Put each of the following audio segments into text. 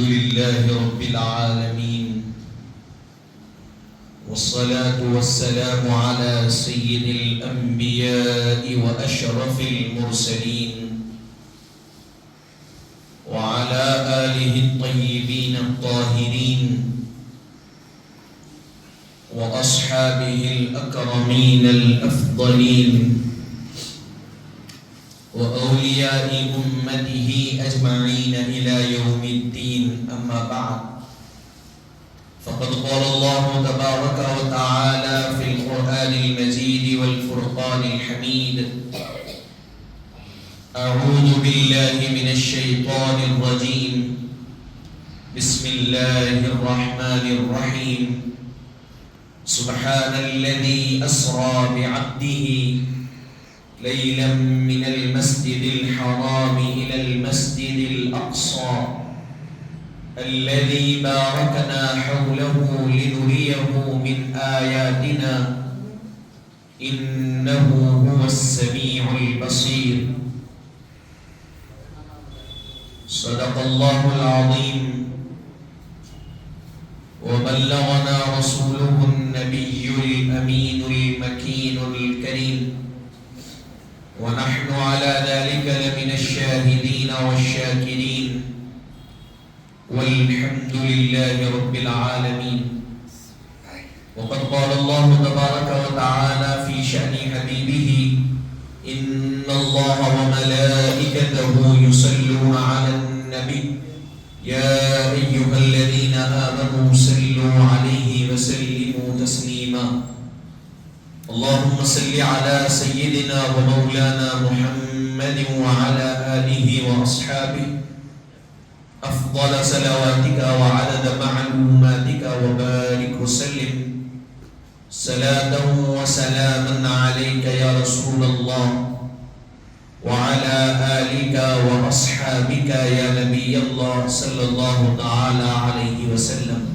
لله رب العالمين، والصلاة والسلام على سيد الأنبياء وأشرف المرسلين وعلى آله الطيبين الطاهرين وأصحابه الأكرمين الأفضلين وأولياء أمته أجمعين إلى يوم الدين. أما بعد، فقد قال الله تبارك وتعالى في القرآن المجيد والفرقان الحميد: أعوذ بالله من الشيطان الرجيم، بسم الله الرحمن الرحيم. سبحان الذي أسرى بعبده ليلا من المسجد الحرام إلى المسجد الأقصى الذي باركنا حوله لنريه من آياتنا إنه هو السميع البصير. صدق الله العظيم، وبلغنا رسوله النبي الأمين المكين الكريم، ونحن على ذلك لمن الشاهدين والشاكرين، والحمد لله رب العالمين. وقد قال الله تبارك وتعالى في شأن حبيبه: إن الله وملائكته يصلون على النبي يا أيها الذين آمنوا صلوا عليه وسلموا تسليما. اللهم صل على سيدنا ومولانا محمد وعلى آله وأصحابه أفضل صلواتك وعدد معلوماتك، وبارك وسلم صلاة وسلاما عليك يا رسول الله وعلى آلك وأصحابك يا نبي الله صلی اللہ تعالی علیہ وسلم.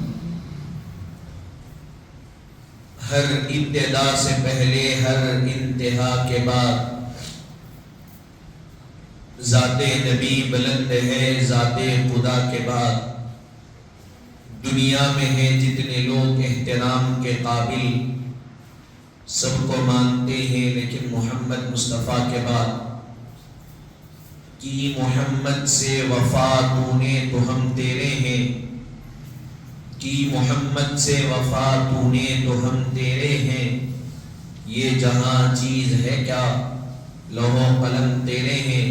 ہر ابتدا سے پہلے، ہر انتہا کے بعد ذات نبی بلند ہے. ذات خدا کے بعد دنیا میں ہے جتنے لوگ احترام کے قابل، سب کو مانتے ہیں، لیکن محمد مصطفیٰ کے بعد کی محمد سے وفا تو نے تو ہم تیرے ہیں، کی محمد سے وفا تو نے تو ہم تیرے ہیں. یہ جہاں چیز ہے کیا، لوح و قلم تیرے ہیں.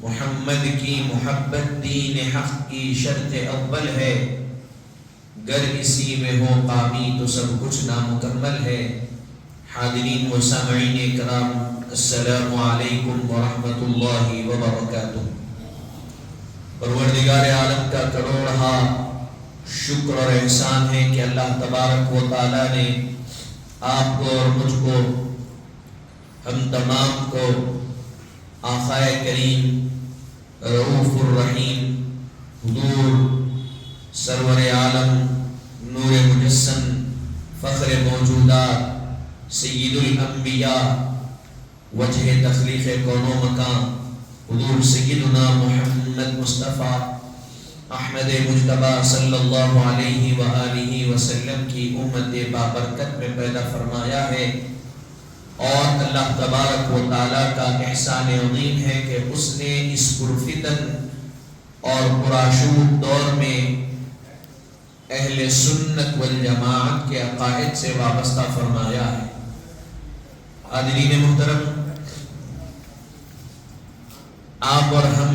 محمد کی محبت دین حق کی شرط اول ہے، گر اسی میں ہو قامی تو سب کچھ نامکمل ہے. حاضرین و سامعین کرام، السلام علیکم ورحمۃ اللہ وبرکاتہ. پروردگار عالم کا کروڑہا شکر اور احسان ہے کہ اللہ تبارک و تعالیٰ نے آپ کو اور مجھ کو، ہم تمام کو، آقائے کریم رؤوف الرحیم حضور سرور عالم نور مجسم فخر موجودات سید الانبیاء وجہ تخلیق کون و مکان حضور سیدنا محمد مصطفیٰ احمد مجتبیٰ صلی اللہ علیہ وآلہ وسلم کی امت بابرکت میں پیدا فرمایا ہے. اور اللہ تبارک و تعالیٰ کا احسان عظیم ہے کہ اس نے اس پرفتن اور پرآشوب دور میں اہل سنت والجماعت کے عقائد سے وابستہ فرمایا ہے. حاضرین محترم، آپ اور ہم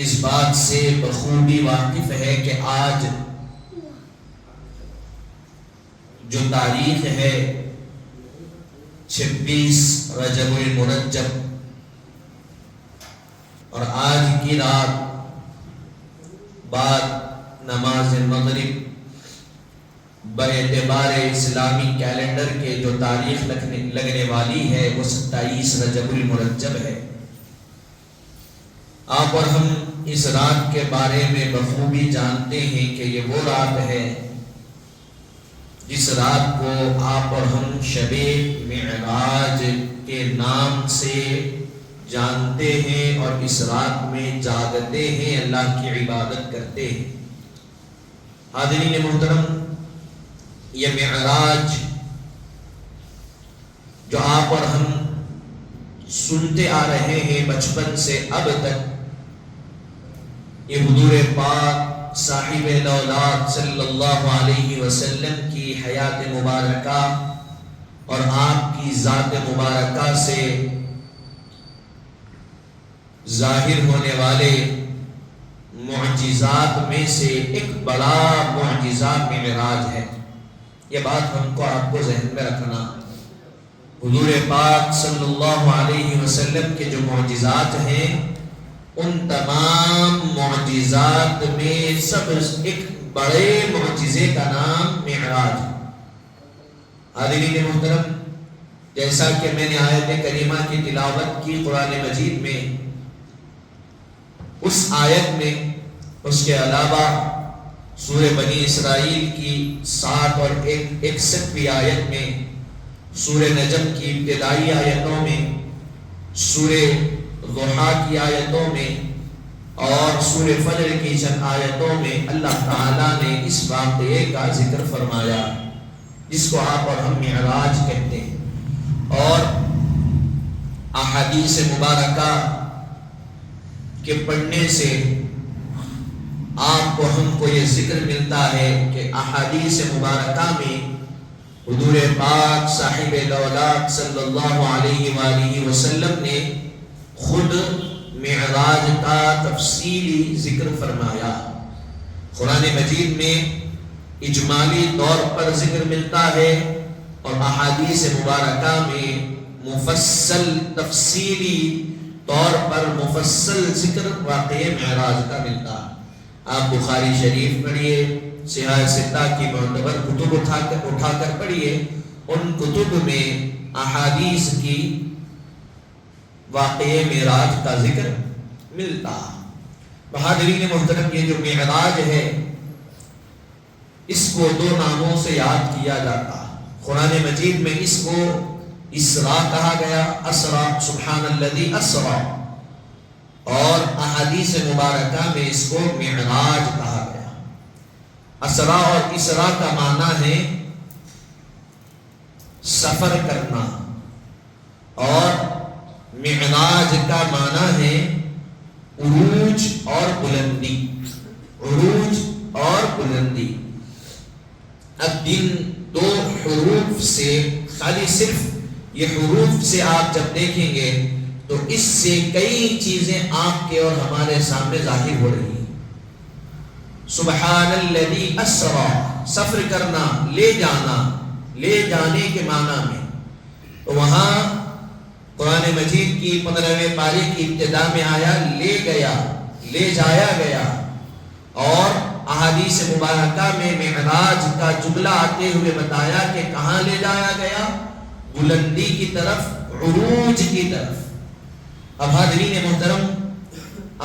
اس بات سے بخوبی واقف ہے کہ آج جو تاریخ ہے 26 رجب المرجب، اور آج کی رات بعد نماز مغرب باعتبار اسلامی کیلنڈر کے جو تاریخ لگنے والی ہے وہ 27 رجب المرجب ہے. آپ اور ہم اس رات کے بارے میں بخوبی جانتے ہیں کہ یہ وہ رات ہے جس رات کو آپ اور ہم شب معراج کے نام سے جانتے ہیں اور اس رات میں جاگتے ہیں، اللہ کی عبادت کرتے ہیں۔ حاضرین محترم، یہ معراج جو آپ اور ہم سنتے آ رہے ہیں بچپن سے اب تک، یہ حضور پاک صاحب الاولاد صلی اللہ علیہ وسلم کی حیات مبارکہ اور آپ کی ذات مبارکہ سے ظاہر ہونے والے معجزات میں سے ایک بڑا معجزہ معراج ہے۔ یہ بات ہم کو آپ کو ذہن میں رکھنا، حضور پاک صلی اللہ علیہ وسلم کے جو معجزات ہیں، ان تمام معجزات میں سب ایک بڑے معجزے کا نام معراج ہے۔ حاضرین محترم، جیسا کہ میں نے آیت کریمہ کی تلاوت کی قرآن مجید میں، اس آیت میں اس کے علاوہ سورہ بنی اسرائیل کی 7 اور 61ویں آیت میں، سورہ نجم کی ابتدائی آیتوں میں، سورہ ضحیٰ کی آیتوں میں اور سورہ فجر کی چند آیتوں میں اللہ تعالیٰ نے اس واقعے کا ذکر فرمایا جس کو آپ اور ہم معراج کہتے ہیں۔ اور احادیث مبارکہ کے پڑھنے سے آپ کو ہم کو یہ ذکر ملتا ہے کہ احادیث مبارکہ میں حضور پاک صاحب الاولاد صلی اللہ علیہ وآلہ وسلم نے خود معراج کا تفصیلی ذکر فرمایا۔ قرآن مجید میں اجمالی طور پر ذکر ملتا ہے اور احادیث مبارکہ میں مفصل تفصیلی طور پر مفصل ذکر واقعہ معراج کا ملتا ہے۔ آپ بخاری شریف پڑھیے، سیاہ ستہ کی معتبر کتب اٹھا کر پڑھیے، ان کتب میں احادیث کی واقعہ معراج کا ذکر ملتا ہے۔ حاضرین محترم، یہ جو معراج ہے اس کو 2 ناموں سے یاد کیا جاتا ہے۔ قرآن مجید میں اس کو اسراء کہا گیا، اسرا، سبحان الذی اسرا، اور احادیث مبارکہ میں اس کو معراج کہا گیا۔ اسرا اور اسراء کا معنی ہے سفر کرنا، اور معراج کا معنی ہے عروج اور بلندی، عروج اور بلندی۔ اب ان 2 حروف سے، خالی صرف یہ حروف سے آپ جب دیکھیں گے تو اس سے کئی چیزیں آپ کے اور ہمارے سامنے ظاہر ہو رہی ہیں۔ سبحان الذی اسرا، سفر کرنا، لے جانا، لے جانے کے معنی میں۔ تو وہاں قرآن مجید کی 15ویں پارے کی ابتدا میں آیا لے گیا، لے جایا گیا، اور احادیث مبارکہ میں معراج کا جملہ آتے ہوئے بتایا کہ کہاں لے جایا گیا؟ بلندی کی طرف، عروج کی طرف۔ اب حاضرین محترم،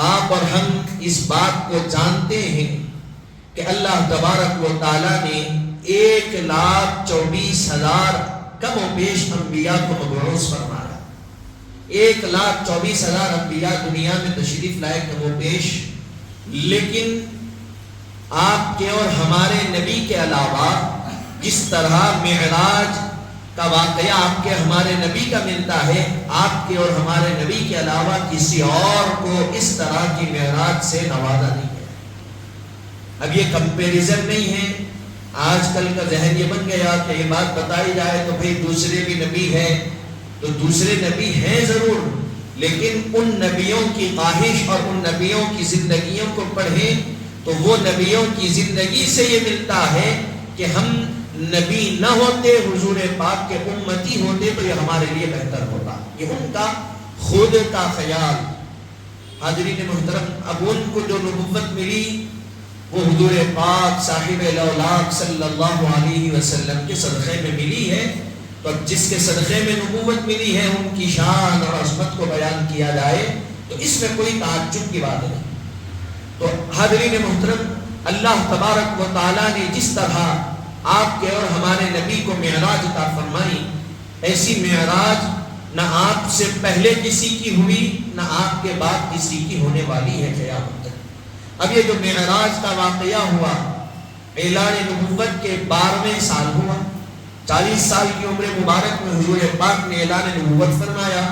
آپ اور ہم اس بات کو جانتے ہیں کہ اللہ تبارک و تعالیٰ نے 1,24,000 کم و بیش انبیاء کو مبعوث فرمایا۔ 1,24,000 انبیاء دنیا میں تشریف لائے کم و بیش، لیکن آپ کے اور ہمارے نبی کے علاوہ جس طرح معراج کا واقعہ آپ کے ہمارے نبی کا ملتا ہے، آپ کے اور ہمارے نبی کے علاوہ کسی اور کو اس طرح کی معراج سے نوازا نہیں ہے۔ اب یہ کمپیریزن نہیں ہے۔ آج کل کا ذہن یہ بن گیا کہ یہ بات بتائی جائے تو بھئی دوسرے بھی نبی ہیں، تو دوسرے نبی ہیں ضرور، لیکن ان نبیوں کی خواہش اور ان نبیوں کی زندگیوں کو پڑھیں تو وہ نبیوں کی زندگی سے یہ ملتا ہے کہ ہم نبی نہ ہوتے، حضور پاک کے امتی ہوتے تو یہ ہمارے لیے بہتر ہوتا۔ یہ ان کا خود کا خیال۔ حاضرین محترم، اب ان کو جو نبوت ملی وہ حضور پاک صاحب الاولاد صلی اللہ علیہ وسلم کے صدقے میں ملی ہے، تو جس کے صدقے میں نبوت ملی ہے ان کی شان اور عظمت کو بیان کیا جائے تو اس میں کوئی تعجب کی بات نہیں۔ تو حاضرین محترم، اللہ تبارک و تعالیٰ نے جس طرح آپ کے اور ہمارے نبی کو معراج عطا فرمائی، ایسی معراج نہ آپ سے پہلے کسی کی ہوئی نہ آپ کے بعد کسی کی ہونے والی ہے قیامت تک۔ اب یہ جو معراج کا واقعہ ہوا، اعلان نبوت کے 12ویں سال ہوا، 40 سال کی عمر مبارک میں حضور پاک نے اعلان نبوت فرمایا،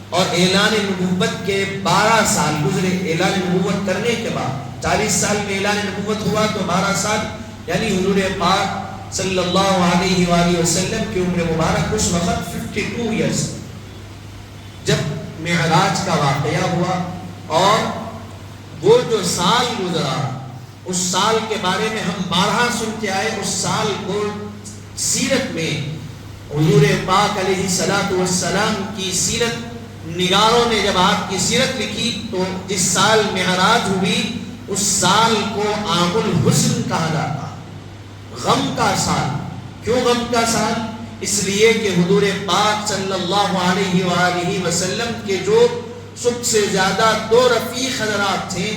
اور اعلان نبوت کے 12 سال گزرے۔ اعلان نبوت کرنے کے بعد 40 سال میں اعلان نبوت ہوا تو 12 سال، یعنی حضور پاک صلی اللہ علیہ وآلہ وسلم کی عمر مبارک اس وقت 52 ایئرس، جب معراج کا واقعہ ہوا۔ اور وہ جو سال گزرا، اس سال کے بارے میں ہم بارہا سنتے آئے، اس سال کو سیرت میں حضور پاک علیہ الصلوۃ والسلام کی سیرت نگاروں نے جب آپ کی سیرت لکھی تو جس سال معراج ہوئی اس سال کو عام الحزن کہا جاتا، غم کا سال۔ کیوں غم کا سال؟ اس لیے کہ حضور پاک صلی اللہ علیہ وآلہ وسلم کے جو سب سے زیادہ 2 رفیق حضرات تھے،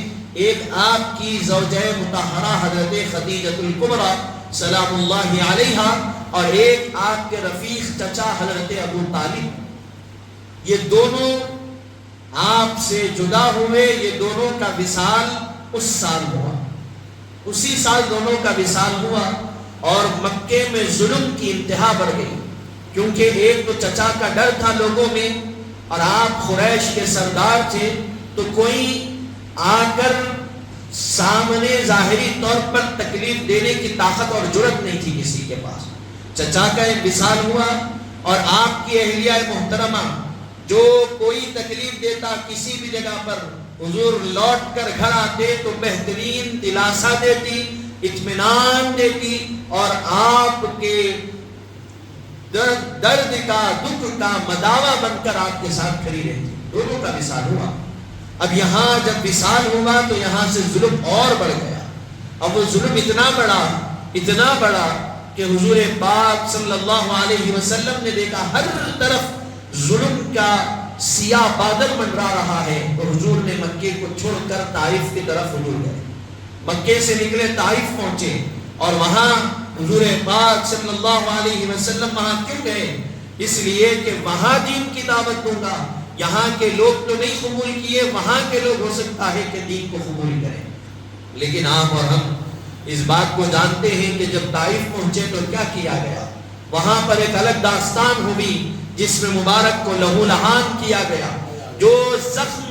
ایک آپ کی زوجہ مطہرہ حضرت خدیجہ الکبریٰ سلام اللہ علیہا، اور ایک آپ کے رفیق چچا حضرت ابو طالب۔ یہ دونوں آپ سے جدا ہوئے، یہ دونوں کا وصال اس سال ہوا، اسی سال دونوں کا وصال ہوا۔ اور مکے میں ظلم کی انتہا بڑھ گئی، کیونکہ ایک تو چچا کا ڈر تھا لوگوں میں، اور آپ قریش کے سردار تھے، تو کوئی آ کر سامنے ظاہری طور پر تکلیف دینے کی طاقت اور جرأت نہیں تھی کسی کے پاس۔ چچا کا ایک وصال ہوا، اور آپ کی اہلیہ محترمہ جو کوئی تکلیف دیتا کسی بھی جگہ پر، حضور لوٹ کر گھر آتے تو بہترین دلاسا دیتی، اطمینان دیتی، اور آپ کے درد کا دکھ کا مداوا بن کر آپ کے ساتھ کھڑی رہتی۔ دونوں کا وصال ہوا۔ اب یہاں جب وصال ہوا تو یہاں سے ظلم اور بڑھ گیا۔ اب وہ ظلم اتنا بڑا کہ حضور پاک صلی اللہ علیہ وسلم نے دیکھا ہر طرف ظلم کا سیاہ بادل منڈرا رہا ہے، تو حضور نے مکے کو چھوڑ کر طائف کی طرف حضور گئے۔ مکے سے نکلے طائف پہنچے، اور وہاں حضور پاک صلی اللہ علیہ وسلم وہاں کیوں گئے؟ اس لیے کہ وہاں دین کی دعوت دوں گا، یہاں کے لوگ تو نہیں قبول کیے، وہاں کے لوگ ہو سکتا ہے کہ دین کو قبول کریں۔ لیکن آپ اور ہم اس بات کو جانتے ہیں کہ جب طائف پہنچے تو کیا کیا گیا؟ وہاں پر ایک الگ داستان ہوئی جس میں مبارک کو لہو لہان کیا گیا۔ جو زخم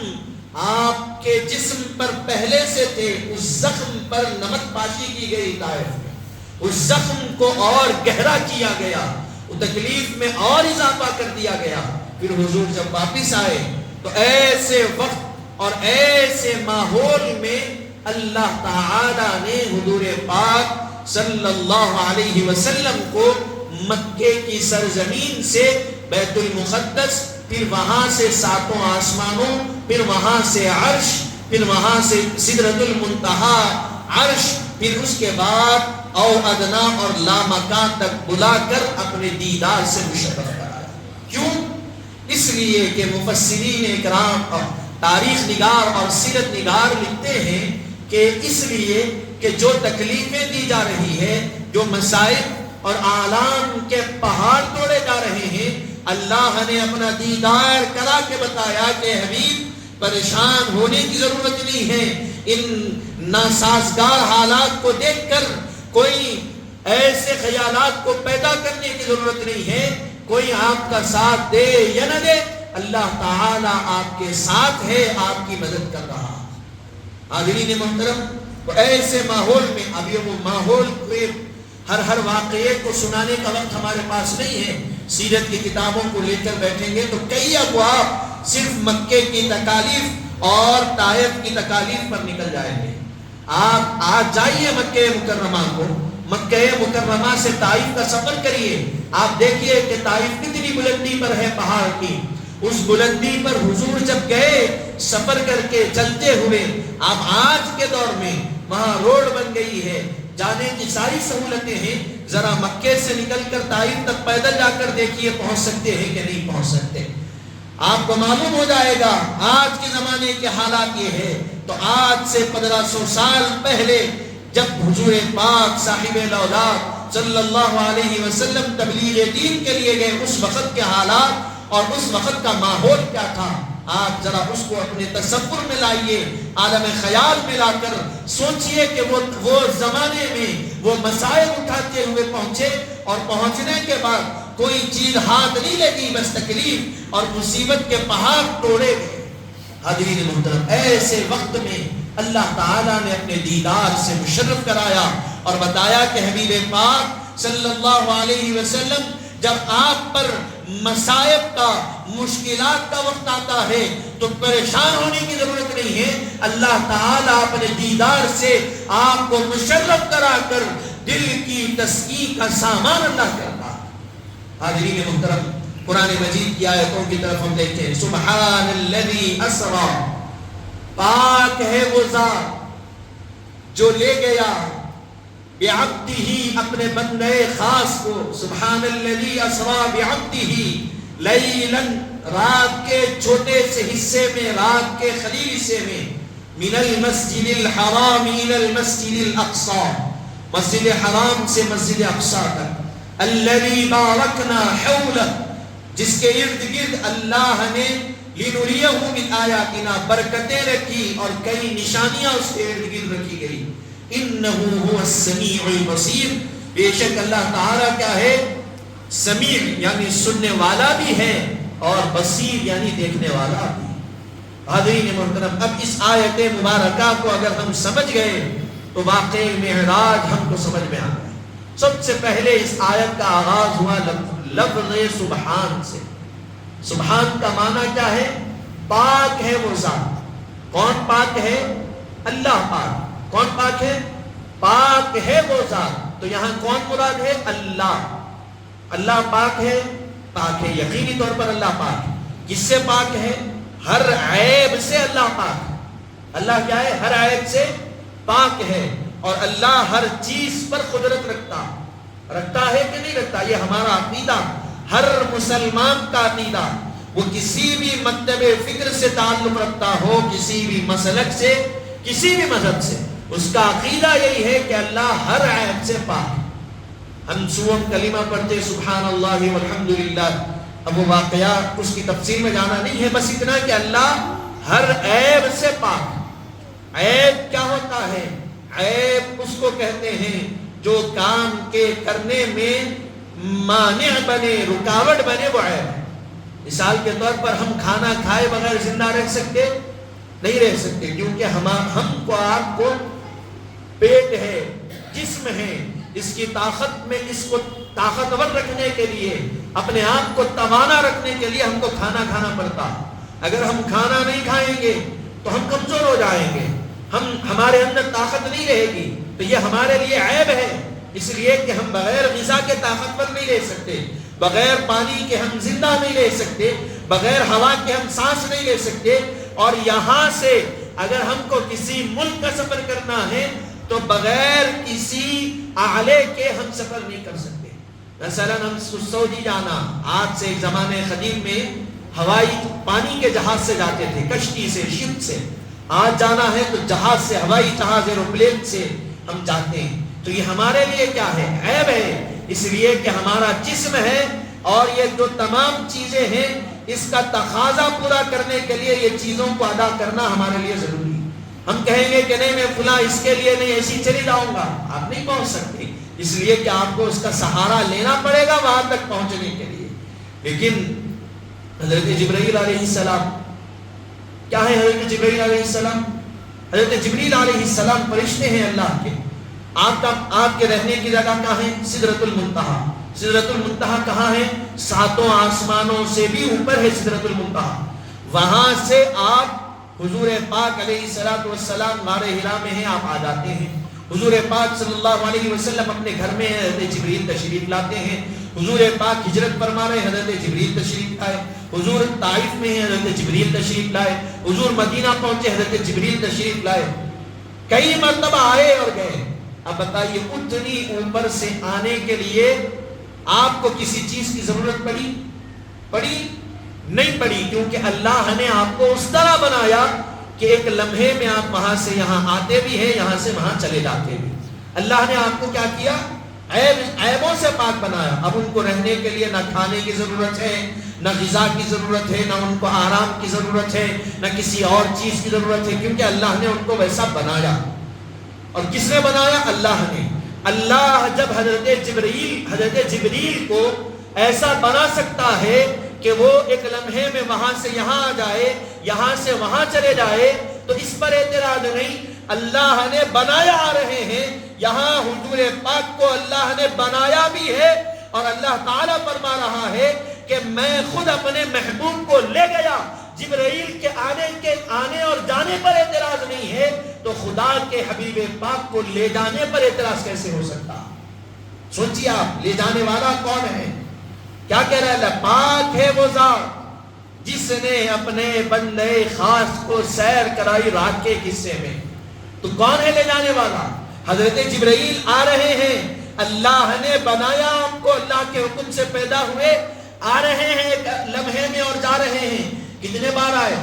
آپ کے جسم پر پہلے سے تھے، اس زخم پر نمک پاشی کی گئی طائف میں، اس زخم کو اور گہرا کیا گیا، وہ تکلیف میں اور اضافہ کر دیا گیا۔ پھر حضور جب واپس آئے تو ایسے وقت اور ایسے ماحول میں اللہ تعالی نے حضور پاک صلی اللہ علیہ وسلم کو مکے کی سرزمین سے بیت المقدس، پھر وہاں سے 7 آسمانوں، پھر وہاں سے عرش، پھر وہاں سے سدرۃ المنتہا عرش، پھر اس کے بعد او ادنا اور لامکان تک بلا کر اپنے دیدار سے مشرف کرایا۔ کیوں؟ اس لیے کہ مفسرین اکرام اور تاریخ نگار اور سیرت نگار لکھتے ہیں کہ اس لیے کہ جو تکلیفیں دی جا رہی ہے، جو مصائب اور آلام کے پہاڑ توڑے جا رہے ہیں، اللہ نے اپنا دیدار کرا کے بتایا کہ حبیب پریشان ہونے کی ضرورت نہیں ہے، ان ناسازگار حالات کو دیکھ کر کوئی ایسے خیالات کو پیدا کرنے کی ضرورت نہیں ہے، کوئی آپ کا ساتھ دے یا نہ دے، اللہ تعالیٰ آپ کے ساتھ ہے، آپ کی مدد کر رہا۔ حاضرین محترم، تو ایسے ماحول میں، اب یہ وہ ماحول ہر واقعے کو سنانے کا وقت ہمارے پاس نہیں ہے، سیرت کی کتابوں کو لے کر بیٹھیں گے تو کئی ابواب صرف مکے کی تکالیف اور طائف کی تکالیف پر نکل جائیں گے۔ آپ آج جائیے مکہ مکرمہ کو، مکہ مکرمہ سے طائف کا سفر کریے، آپ دیکھیے کہ طائف کتنی بلندی پر ہے پہاڑ کی، اس بلندی پر حضور جب گئے سفر کر کے چلتے ہوئے، آپ آج کے دور میں وہاں روڈ بن گئی ہے، جانے کی ساری سہولتیں ہیں، ذرا مکے سے نکل کر طائف تک پیدل جا کر دیکھیے پہنچ سکتے ہیں کہ نہیں پہنچ سکتے۔ آپ کو معلوم ہو جائے گا آج کے زمانے کے حالات یہ ہے۔ تو آج سے 1500 سال پہلے جب حضور پاک صاحب الاولاد صلی اللہ علیہ وسلم تبلیغ دین کے لیے گئے، اس وقت کے حالات اور اس وقت کا ماحول کیا تھا، آپ ذرا اس کو اپنے تصور میں لائیے، عالم خیال میں لا کر سوچئے کہ وہ زمانے میں وہ مسائل اٹھاتے ہوئے پہنچے، اور پہنچنے کے بعد کوئی چیز ہاتھ نہیں لگی، بس تکلیف اور مصیبت کے پہاڑ توڑے گئے۔ حاضرین محترم، ایسے وقت میں اللہ تعالیٰ نے اپنے دیدار سے مشرف کرایا اور بتایا کہ حبیب پاک صلی اللہ علیہ وسلم جب آپ پر مصائب کا، مشکلات کا وقت آتا ہے تو پریشان ہونے کی ضرورت نہیں ہے، اللہ تعالیٰ اپنے دیدار سے آپ کو مشرف کرا کر دل کی تسکین کا سامان اللہ کرتا۔ حاضرین محترم، قرآن مجید کی آیتوں کی طرف ہم دیکھتے ہیں۔ سبحان الذی اسری، پاک ہے وہ ذات جو لے گیا بعبدہ، اپنے بندے خاص کو، سبحان الذی اسری بعبدہ لیلا، رات کے چھوٹے سے حصے میں، رات کے خلیل حصے میں، من المسجد الحرام الى المسجد الاقصی، مسجد حرام سے مسجد اقصی تک، الذی بارکنا حولہ، جس کے ارد گرد اللہ نے لنریہ من آیاتنا، برکتیں رکھی اور کئی نشانیاں اس کے ارد گرد رکھی گئی۔ انہ هو السمیع البصیر، بے شک اللہ تعالیٰ کیا ہے، سمیع یعنی سننے والا بھی ہے، اور بصیر یعنی دیکھنے والا بھی۔ حاضرین محترم، اب اس آیت مبارکہ کو اگر ہم سمجھ گئے تو واقعی معراج ہم کو سمجھ میں آ گیا۔ سب سے پہلے اس آیت کا آغاز ہوا لفظ سبحان سے۔ سبحان کا معنی کیا ہے؟ پاک ہے وہ ذات۔ کون پاک ہے؟ اللہ پاک۔ کون پاک ہے؟ پاک ہے وہ ذات۔ تو یہاں کون مراد ہے؟ اللہ۔ اللہ پاک ہے، پاک ہے، یقینی طور پر اللہ پاک ہے۔ کس سے پاک ہے؟ ہر عیب سے اللہ پاک ہے۔ اللہ کیا ہے؟ ہر عیب سے پاک ہے، اور اللہ ہر چیز پر قدرت رکھتا ہے کہ نہیں رکھتا؟ یہ ہمارا عقیدہ، ہر مسلمان کا عقیدہ، وہ کسی بھی مکتب فکر سے تعلق رکھتا ہو، کسی بھی مسلک سے، کسی بھی مذہب سے، اس کا عقیدہ یہی ہے کہ اللہ ہر عیب سے پاک ہے۔ ہم سوم کلمہ پڑھتے سبحان اللہ والحمدللہ، اب وہ واقعہ اس کی تفصیل میں جانا نہیں ہے، بس اتنا کہ اللہ ہر عیب سے پاک ہے۔ عیب کیا ہوتا ہے؟ عیب اس کو کہتے ہیں جو کام کے کرنے میں مانع بنے، رکاوٹ بنے، وہ عیب ہے۔ مثال کے طور پر ہم کھانا کھائے بغیر زندہ رہ سکتے نہیں رہ سکتے، کیونکہ ہم کو، آپ کو پیٹ ہے، جسم ہے، اس کی طاقت میں، اس کو طاقتور رکھنے کے لیے، اپنے آپ کو توانا رکھنے کے لیے ہم کو کھانا کھانا پڑتا۔ اگر ہم کھانا نہیں کھائیں گے تو ہم کمزور ہو جائیں گے، ہمارے اندر طاقت نہیں رہے گی، تو یہ ہمارے لیے عیب ہے، اس لیے کہ ہم بغیر غذا کے طاقتور نہیں رہ سکتے، بغیر پانی کے ہم زندہ نہیں رہ سکتے، بغیر ہوا کے ہم سانس نہیں لے سکتے۔ اور یہاں سے اگر ہم کو کسی ملک کا سفر کرنا ہے تو بغیر کسی آلے کے ہم سفر نہیں کر سکتے۔ مثلا ہم سعودی جانا، آج سے ایک زمانے قدیم میں ہوائی پانی کے جہاز سے جاتے تھے، کشتی سے، شپ سے۔ آج جانا ہے تو جہاز سے، ہوائی جہاز، ایروپلین سے ہم جاتے ہیں۔ تو یہ ہمارے لیے کیا ہے؟ عیب ہے، اس لیے کہ ہمارا جسم ہے، اور یہ جو تمام چیزیں ہیں اس کا تقاضا پورا کرنے کے لیے یہ چیزوں کو ادا کرنا ہمارے لیے ضروری ہے۔ ہم کہیں گے کہ نہیں میں فلاں اس کے لیے نہیں، ایسی چلی جاؤں گا، آپ نہیں پہنچ سکتے، اس لیے کہ آپ کو اس کا سہارا لینا پڑے گا وہاں تک پہنچنے کے لیے۔ لیکن حضرت جبرائیل علیہ السلام کیا ہے؟ حضرت جبرائیل علیہ السلام، حضرت جبریل علیہ السلام فرشتے ہیں اللہ کے۔ آپ کے رہنے کی جگہ کہاں ہے؟ سدرۃ المنتہا۔ سدرۃ المنتہا کہاں ہے؟ ساتوں آسمانوں سے بھی اوپر ہے سدرۃ المنتہا۔ وہاں سے آپ، حضور پاک علیہ السلام غار حرا میں ہیں، آپ آ جاتے ہیں۔ حضور پاک صلی اللہ علیہ وسلم اپنے گھر میں ہیں، حضرت جبریل تشریف لاتے ہیں۔ حضور پاک ہجرت فرما رہے ہیں، حضرت جبریل تشریف لائے۔ حضور طائف میں ہیں، حضرت جبریل تشریف لائے۔ حضور مدینہ پہنچے، حضرت جبریل تشریف لائے۔ کئی مرتبہ آئے اور گئے۔ اب بتائیے اتنی اوپر سے آنے کے لیے آپ کو کسی چیز کی ضرورت پڑی نہیں پڑی، کیونکہ اللہ نے آپ کو اس طرح بنایا کہ ایک لمحے میں آپ وہاں سے یہاں آتے بھی ہیں، یہاں سے وہاں چلے جاتے بھی۔ اللہ نے آپ کو کیا کیا؟ عیبوں سے پاک بنایا. اب ان کو رہنے کے لیے نہ کھانے کی ضرورت ہے، نہ غذا کی ضرورت ہے، نہ ان کو آرام کی ضرورت ہے، نہ کسی اور چیز کی ضرورت ہے، کیونکہ اللہ نے ان کو ویسا بنایا. اور کس نے بنایا؟ اللہ نے. اللہ جب حضرت جبریل کو ایسا بنا سکتا ہے کہ وہ ایک لمحے میں وہاں سے یہاں آ جائے، یہاں سے وہاں چلے جائے، تو اس پر اعتراض نہیں. اللہ نے بنایا آ رہے ہیں، یہاں حضور پاک کو اللہ نے بنایا بھی ہے، اور اللہ تعالیٰ فرما رہا ہے کہ میں خود اپنے محبوب کو لے گیا. جبرائیل کے آنے اور جانے پر اعتراض نہیں ہے، تو خدا کے حبیب پاک کو لے جانے پر اعتراض کیسے ہو سکتا؟ سوچیے آپ، لے جانے والا کون ہے؟ کیا کہہ رہا ہے اللہ؟ پاک ہے وہ ذات جس نے اپنے بندے خاص کو سیر کرائی رات کے حصے میں. تو کون ہے لے جانے والا؟ حضرت جبرائیل آ رہے ہیں، اللہ نے بنایا آپ کو، اللہ کے حکم سے پیدا ہوئے، آ رہے ہیں ایک لمحے میں اور جا رہے ہیں. کتنے بار آئے؟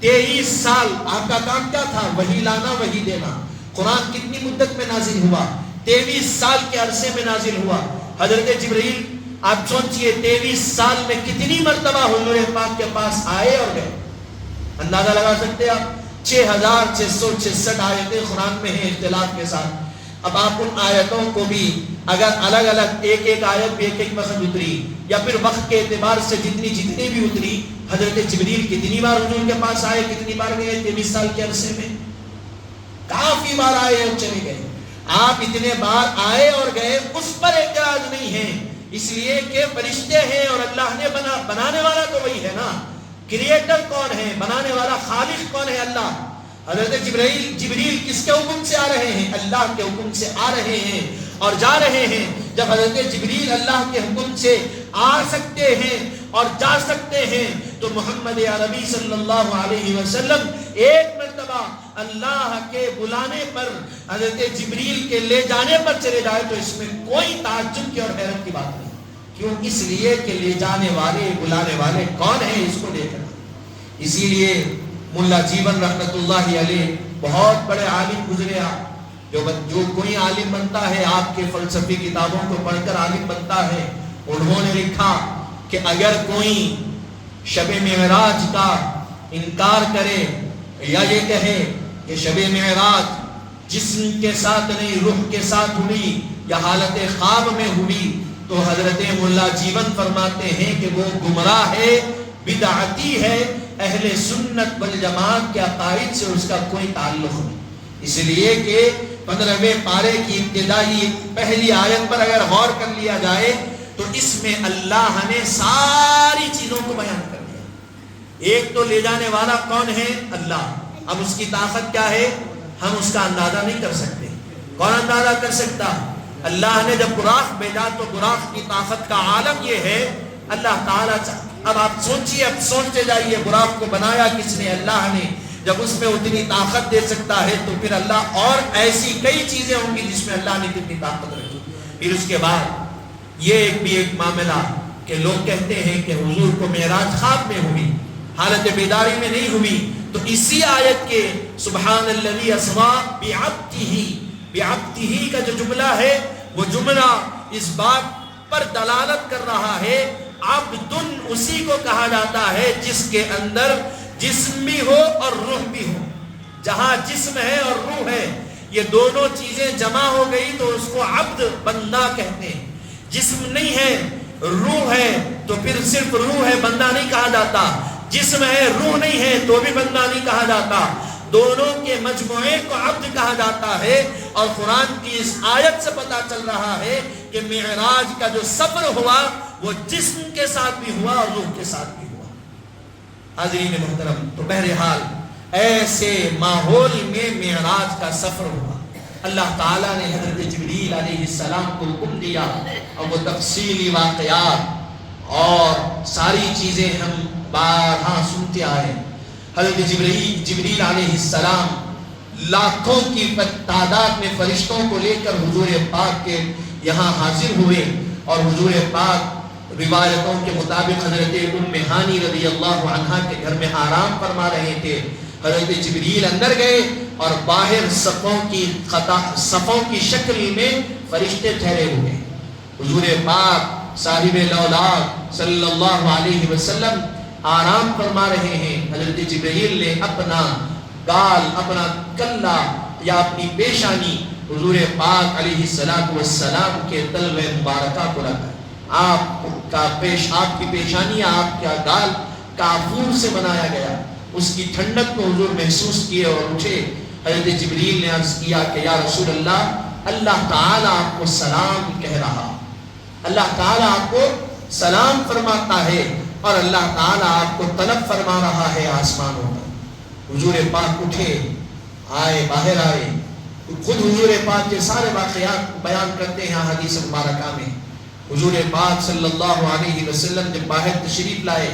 23 سال. آپ کا کام کیا تھا؟ وحی لانا، وحی دینا. قرآن کتنی مدت میں نازل ہوا؟ 23 سال کے عرصے میں نازل ہوا. حضرت جبرائیل آپ سوچئے 23 سال میں کتنی مرتبہ حضور پاک کے پاس آئے اور گئے؟ اندازہ لگا سکتے آپ؟ 6666 آیتیں قرآن میں ہیں اختلاف کے ساتھ. اب آپ ان آیتوں کو بھی اگر الگ الگ ایک ایک آیت بھی ایک ایک وقت اتری، یا پھر وقت کے اعتبار سے جتنی بھی اتری، حضرت جبریل کتنی بار حضور کے پاس آئے، کتنی بار گئے 23 سال کے عرصے میں؟ کافی بار آئے اور چلے گئے. آپ اتنے بار آئے اور گئے، اس پر اعتراض نہیں ہے، اس لیے کہ فرشتے ہیں اور اللہ نے بنانے والا تو وہی ہے نا. کریٹر کون ہے؟ بنانے والا خالق کون ہے؟ اللہ. حضرت جبریل کس کے حکم سے آ رہے ہیں؟ اللہ کے حکم سے آ رہے ہیں اور جا رہے ہیں. جب حضرت جبریل اللہ کے حکم سے آ سکتے ہیں اور جا سکتے ہیں، تو محمد عربی صلی اللہ علیہ وسلم ایک مرتبہ اللہ کے بلانے پر، حضرت جبریل کے لے جانے پر چلے جائے تو اس میں کوئی تعجب کی اور حیرت کی بات نہیں. کیوں؟ اس لیے کہ لے جانے والے، بلانے والے کون ہیں اس کو دیکھنا. اسی لیے ملا جیون رحمت اللہ علیہ بہت بڑے عالم گزرے. جو کوئی عالم بنتا ہے آپ کے فلسفی کتابوں کو پڑھ کر عالم بنتا ہے. انہوں نے لکھا کہ اگر کوئی شب معراج کا انکار کرے یا یہ کہے کہ شب معراج جسم کے ساتھ نہیں روح کے ساتھ ہوئی یا حالت خواب میں ہوئی، تو حضرت ملا جیون فرماتے ہیں کہ وہ گمراہ ہے، بدعتی ہے، اہل سنت والجماعت کے عقائد سے اس کا کوئی تعلق نہیں. اس لیے کہ 15ویں پارے کی ابتدائی پہلی آیت پر اگر غور کر لیا جائے تو اس میں اللہ نے ساری چیزوں کو بیان کر دیا. ایک تو لے جانے والا کون ہے؟ اللہ. اب اس کی طاقت کیا ہے؟ ہم اس کا اندازہ نہیں کر سکتے. کون اندازہ کر سکتا؟ اللہ نے جب براق بھیجا تو براق کی طاقت کا عالم یہ ہے اللہ تعالیٰ. اب آپ سوچئے، اب سوچتے جائیے، براق کو بنایا کس نے؟ اللہ نے. جب اس میں اتنی طاقت دے سکتا ہے تو پھر اللہ اور ایسی کئی چیزیں ہوں گی جس میں اللہ نے کتنی طاقت رکھی. پھر اس کے بعد یہ ایک معاملہ کہ لوگ کہتے ہیں کہ حضور کو معراج خواب میں ہوئی، حالت بیداری میں نہیں ہوئی. تو اسی آیت کے سبحان الذی اسریٰ بعبدہ کا جو جملہ ہے، وہ جملہ اس بات پر دلالت کر رہا ہے عبدن اسی کو کہا جاتا ہے جس کے اندر جسم بھی ہو اور روح بھی ہو. جہاں جسم ہے اور روح ہے، یہ دونوں چیزیں جمع ہو گئی تو اس کو عبد، بندہ کہتے ہیں. جسم نہیں ہے، روح ہے، تو پھر صرف روح ہے، بندہ نہیں کہا جاتا. جسم ہے، روح نہیں ہے تو بھی بندہ نہیں کہا جاتا. دونوں کے مجموعے کو عبد کہا جاتا ہے. اور قرآن کی اس آیت سے پتا چل رہا ہے کہ معراج کا جو سفر ہوا وہ جسم کے ساتھ بھی ہوا اور روح کے ساتھ بھی ہوا. حاضرین محترم، تو بہرحال ایسے ماحول میں معراج کا سفر ہوا. اللہ تعالیٰ نے حضرت جبریل علیہ السلام کو حکم دیا اور وہ تفصیلی واقعات اور ساری چیزیں ہم بارہا سنتے آئے. حضرت جبریل علیہ السلام لاکھوں کی تعداد میں فرشتوں کو لے کر حضور پاک کے یہاں حاضر ہوئے اور حضور پاک روایتوں کے مطابق حضرت ام ہانی رضی اللہ عنہا کے گھر میں آرام فرما رہے تھے. حضرت جبریل اندر گئے اور باہر صفوں کی شکل میں فرشتے ٹھہرے ہوئے. حضور پاک صاحب الاولاد صلی اللہ علیہ وسلم آرام فرما رہے ہیں. حضرت جبریل نے اپنا گال، اپنا کلہ یا اپنی پیشانی حضور پاک علیہ السلام کے تلوے مبارکہ کو رکھا. آپ کی پیشانی، آپ کا گال کافور سے بنایا گیا. اس کی ٹھنڈک کو حضور محسوس کیے اور اٹھے. حضرت جبریل نے عرض کیا کہ یا رسول اللہ تعالیٰ آپ کو سلام کہہ رہا، اللہ تعالیٰ آپ کو سلام فرماتا ہے اور اللہ تعالیٰ آپ کو طلب فرما رہا ہے آسمانوں پر. حضور پاک اٹھے، آئے، باہر آئے. خود حضور پاک کے سارے واقعات بیان کرتے ہیں حدیث مبارکہ میں. حضور پاک صلی اللہ علیہ وسلم جب باہر تشریف لائے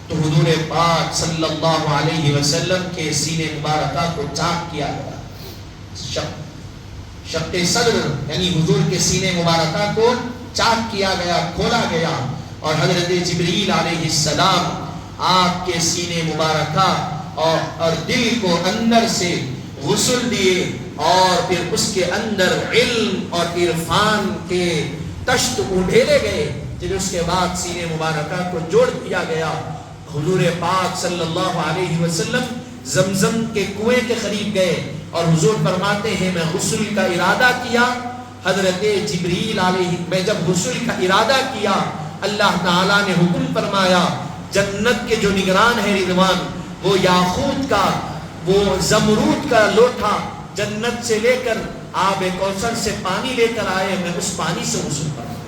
تو حضور پاک صلی اللہ علیہ وسلم کے سینے مبارکہ کو چاک کیا گیا. شق صدر یعنی حضور کے سینے مبارکہ کو چاک کیا گیا، کھولا گیا اور حضرت جبریل علیہ السلام آپ کے سینے مبارکہ اور دل کو اندر سے غسل دیے اور پھر اس کے اندر علم اور عرفان کے تشت اڈھیلے گئے. پھر اس کے بعد سینے مبارکہ کو جوڑ دیا گیا. حضور پاک صلی اللہ علیہ وسلم زمزم کے کنویں کے قریب گئے اور حضور فرماتے ہیں میں غسل کا ارادہ کیا. حضرت جبریل علیہ میں جب غسل کا ارادہ کیا اللہ تعالیٰ نے حکم فرمایا جنت کے جو نگران ہیں رضوان، وہ یاقوت کا، وہ زمرود کا لوٹا جنت سے لے کر آب کوثر سے پانی لے کر آئے، میں اس پانی سے غسل فرمایا.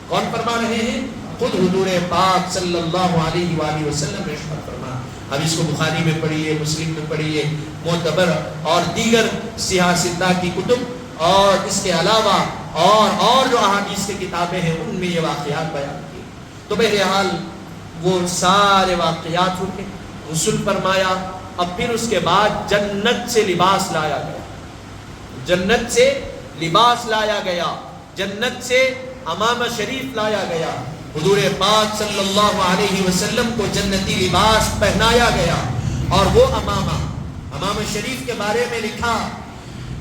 کون فرما رہے ہیں؟ خود حضور پاک صلی اللہ علیہ وآلہ وسلم ارشاد فرما. اب اس کو بخاری میں پڑھیے، مسلم میں پڑھیے، معتبر اور دیگر سیاہ ستہ کی کتب اور اس کے علاوہ اور جو احادیث کی کتابیں ہیں ان میں یہ واقعات بیان کیے. تو بہرحال وہ سارے واقعات ہوئے، غسل فرمایا. اب پھر اس کے بعد جنت سے لباس لایا گیا، جنت سے لباس لایا گیا، جنت سے امامہ شریف لایا گیا. حضور پاک صلی اللہ علیہ وسلم کو جنتی لباس پہنایا گیا اور وہ امامہ شریف کے بارے میں لکھا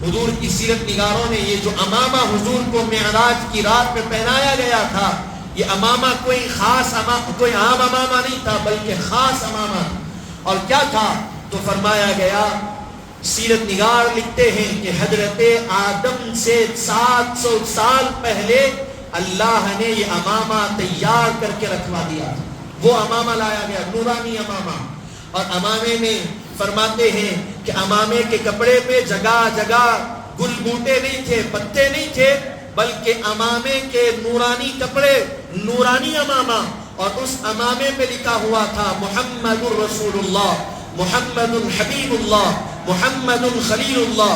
حضور کی سیرت نگاروں نے. یہ جو امامہ حضور کو معراج کی رات میں پہنایا گیا تھا، یہ امامہ کوئی خاص کوئی عام امامہ نہیں تھا بلکہ خاص امامہ. اور کیا تھا؟ تو فرمایا گیا، سیرت نگار لکھتے ہیں کہ حضرت آدم سے 700 سال پہلے اللہ نے یہ امامہ تیار کر کے رکھوا دیا. وہ امامہ لایا گیا، نورانی امامہ. اور امامے میں فرماتے ہیں کہ امامے کے کپڑے پہ جگہ جگہ گل بوٹے نہیں تھے، پتے نہیں تھے، بلکہ امامے کے نورانی کپڑے، نورانی امامہ. اور اس امامے پہ لکھا ہوا تھا محمد الرسول اللہ، محمد الحبیب اللہ، محمد خلیل اللہ،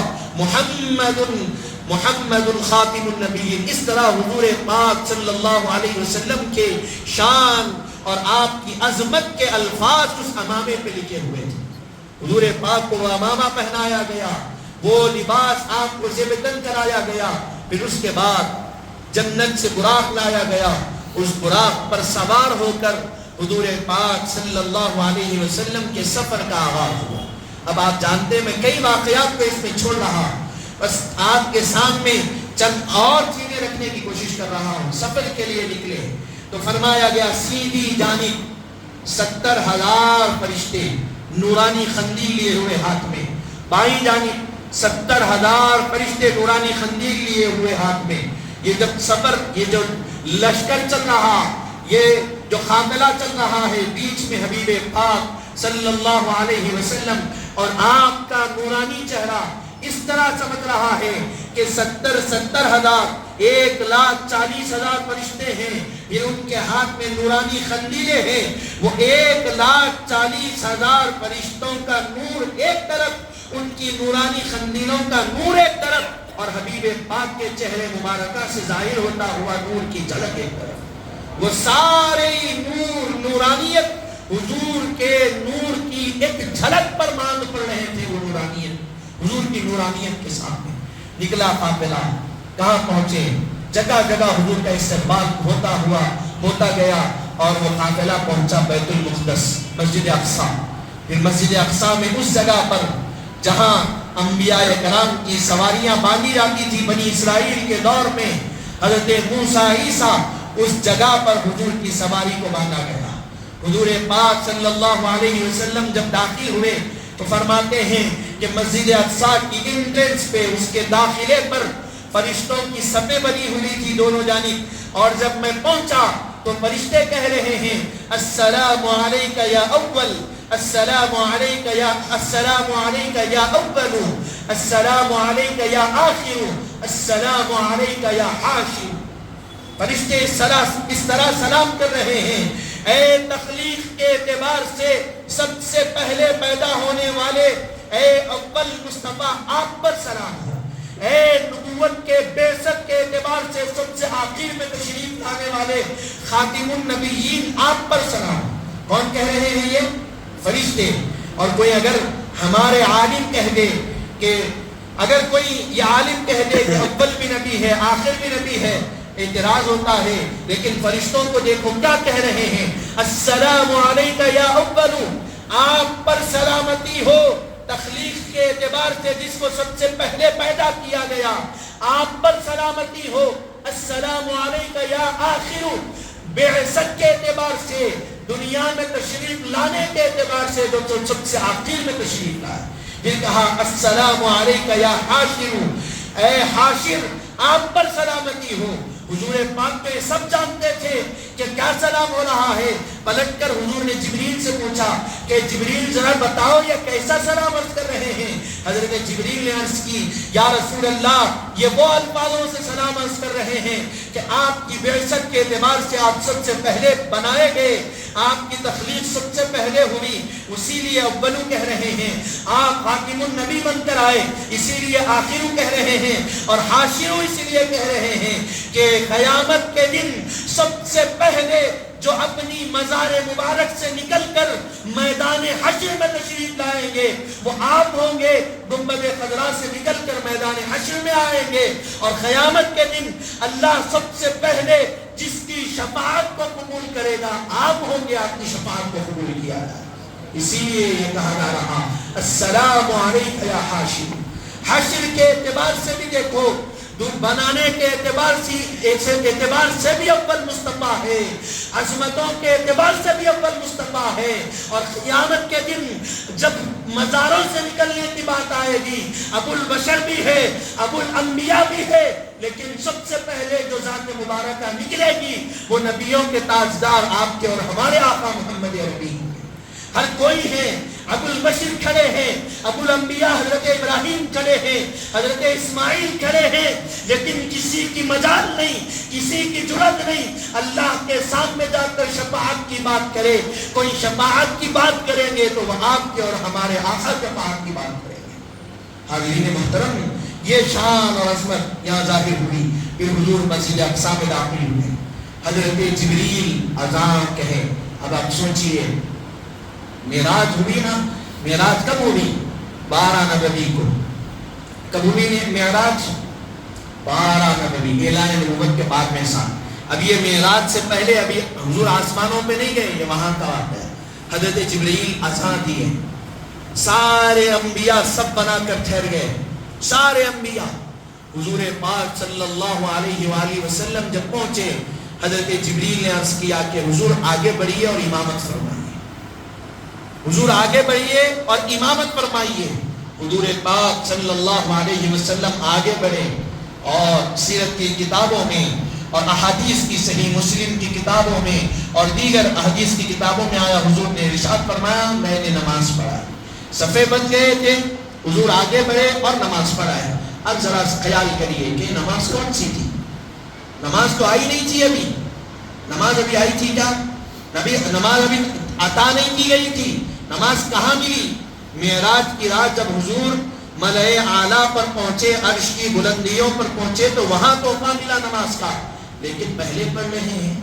محمد خاتم النبیین. اس طرح حضور پاک صلی اللہ علیہ وسلم کے شان اور آپ کی عظمت کے الفاظ اس امامے پہ لکھے ہوئے تھے. حضور پاک کو وہ امامہ پہنایا گیا، وہ لباس آپ کو زیب تن کرایا گیا. پھر اس کے بعد جنت سے براق لایا گیا. اس براق پر سوار ہو کر حضور پاک صلی اللہ علیہ وسلم کے سفر کا آغاز ہوا. اب آپ جانتے ہیں میں کئی واقعات کو اس میں چھوڑ رہا، بس آپ کے سامنے چند اور چیزیں رکھنے کی کوشش کر رہا ہوں. سفر کے لیے نکلے تو فرمایا گیا سیدھی جانب 70,000 فرشتے نورانی خندیل لیے ہوئے ہاتھ میں، بائیں جانب 70,000 فرشتے نورانی خندیل لیے ہوئے ہاتھ میں. یہ جب سفر، یہ جو لشکر چل رہا، یہ جو قافلہ چل رہا ہے، بیچ میں حبیب پاک صلی اللہ علیہ وسلم اور آپ کا نورانی چہرہ اس طرح چمک رہا ہے کہ 70,000 1,40,000 فرشتے ہیں. یہ ان کے ہاتھ میں نورانی خندیلیں ہیں. وہ 1,40,000 فرشتوں کا نور ایک طرف، ان کی نورانی خندیلوں کا نور ایک طرف، اور حبیب پاک کے چہرے مبارکہ سے ظاہر ہوتا ہوا نور کی جھلک ایک طرف. وہ سارے نور، نورانیت حضور کے نور کی ایک جھلک پر مان پڑ رہے تھے. وہ نورانیت، حضور کی نورانیت کے سامنے نکلا قافلہ. کہاں پہنچے؟ جگہ جگہ حضور کا استقبال ہوتا گیا اور وہ قافلہ پہنچا بیت المقدس، مسجد اقصی. پھر مسجد اقصی میں اس جگہ پر جہاں انبیاء کرام کی سواریاں باندھی جاتی تھی بنی اسرائیل کے دور میں، حضرت موسیٰ عیسیٰ اس جگہ پر حضور کی سواری کو باندھا گیا۔ حضور پاک صلی اللہ علیہ وسلم جب داخل ہوئے تو فرماتے ہیں کہ مسجد اقصی کی انٹرنس پہ، اس کے داخلے پر فرشتوں کی صفیں بنی ہوئی تھی دونوں جانب، اور جب میں پہنچا تو فرشتے کہہ رہے ہیں السلام علیک یا اول، السلام علیک یا السلام علیک یا اول، السلام علیک یا آخر، السلام علیک یا حاشر۔ فرشتے اس طرح سلام کر رہے ہیں، اے تخلیق کے اعتبار سے سب سے پہلے پیدا ہونے والے، اے اول مصطفیٰ آپ پر سلام ہو، اے نبوت کے بعثت کے اعتبار سے سب سے آخر میں تشریف لانے والے خاتم النبیین آپ پر سلام۔ کون کہہ رہے ہیں؟ یہ فرشتے۔ اور کوئی اگر ہمارے عالم کہہ دے کہ اگر کوئی یہ عالم کہہ دے کہ اول بھی نبی ہے آخر بھی نبی ہے، اعتراض ہوتا ہے، لیکن فرشتوں کو دیکھو کیا کہہ رہے ہیں، السلام علیک یا اول، آپ پر سلامتی ہو تخلیق کے اعتبار سے جس کو سب سے پہلے پیدا کیا گیا، آپ پر سلامتی ہو، السلام علیک یا آخر، بعثت کے اعتبار سے دنیا میں تشریف لانے کے اعتبار سے جو سب سے آخر میں تشریف لائے۔ پھر کہا السلام علیک یا حاشر، اے حاشر آپ پر سلامتی ہو۔ حضور پاک تو یہ سب جانتے تھے کہ کیا سلام ہو رہا ہے۔ پلٹ کر حضور نے جبریل سے پوچھا کہ جبریل ذرا بتاؤ یہ کیسا سلام عرض کر رہے ہیں۔ حضرت جبریل نے عرض کی یا رسول اللہ یہ وہ الفاظوں سے سلام عرض کر رہے ہیں کہ آپ کی بعثت کے اعتبار سے آپ سب سے پہلے بنائے گئے، آپ کی تخلیق سب سے پہلے ہوئی، اسی لیے اولو کہہ رہے ہیں۔ آپ خاتم النبی بن کر آئے اسی لیے آخرو کہہ رہے ہیں، اور حاشرو اسی لیے کہہ رہے ہیں کہ قیامت کے دن سب سے پہلے جو اپنی مزار مبارک سے نکل کر میدان حشر میں تشریف لائیں گے وہ آپ ہوں گے۔ گنبد خضرا سے نکل کر میدان حشر میں آئیں گے، اور قیامت کے دن اللہ سب سے پہلے جس کی شفاعت کو قبول کرے گا آپ ہوں گے، آپ کی شفاعت کو قبول کیا جائے۔ اسی لیے یہ کہا جا رہا السلام علیک یا حاشر۔ حشر کے اعتبار سے بھی دیکھو، بنانے کے اعتبار سے بھی اول مصطفیٰ ہے، عظمتوں کے اعتبار سے بھی اول مصطفیٰ ہے، اور قیامت کے دن جب مزاروں سے نکلنے کی بات آئے گی ابو البشر بھی ہے، ابو الانبیاء بھی ہے، لیکن سب سے پہلے جو ذات مبارکہ نکلے گی وہ نبیوں کے تاجدار آپ کے اور ہمارے آقا محمد عربی۔ ہر کوئی ہے، ابو البشر کھڑے ہیں، ابو الانبیاء حضرت ابراہیم کھڑے ہیں، حضرت اسماعیل کھڑے ہیں، لیکن کسی کی مجال نہیں، کسی کی جرات نہیں اللہ کے سامنے جا کر شفاعت کی بات کرے۔ کوئی شفاعت کی بات کریں گے تو وہ آپ کے اور ہمارے آقا شفاعت کی بات کریں گے۔ حاضرین محترم، یہ شان اور عظمت یہاں ظاہر ہوئی۔ پھر حضور مسجد اقصی میں داخل ہوئے، حضرت جبریل اذان کہے۔ اب آپ سوچئے معراج ہوئی نا، معراج کب ہوئی؟ 12 نبوی کو۔ کب ہوئی معراج؟ 12 نبوی، اعلان نبوت کے بعد میں سال۔ اب یہ معراج سے پہلے ابھی حضور آسمانوں پہ نہیں گئے، یہ وہاں کا واقعہ ہے۔ حضرت جبریل اذان دیے، سارے انبیاء سب بنا کر ٹھہر گئے، سارے انبیاء۔ حضور پاک صلی اللہ علیہ وآلہ وسلم جب پہنچے، حضرت جبریل نے عرض کیا کہ حضور آگے بڑھیے اور امامت فرمائیے، حضور آگے بڑھیے اور امامت فرمائیے۔ حضور پاک صلی اللہ علیہ وسلم آگے بڑھے، اور سیرت کی کتابوں میں اور احادیث کی صحیح مسلم کی کتابوں میں اور دیگر احادیث کی کتابوں میں آیا، حضور نے ارشاد فرمایا میں نے نماز پڑھا، صفے بن گئے تھے، حضور آگے بڑھے اور نماز پڑھائے۔ اب ذرا خیال کریے کہ نماز کون سی تھی؟ نماز تو آئی نہیں تھی، ابھی نماز ابھی آئی تھی کیا؟ نماز ابھی عطا نہیں کی گئی تھی۔ نماز کہاں ملی؟ معراج کی رات جب حضور ملائے اعلیٰ پر پہنچے، عرش کی بلندیوں پر پہنچے تو وہاں تحفہ ملا نماز کا، لیکن پہلے پڑھ رہے ہیں۔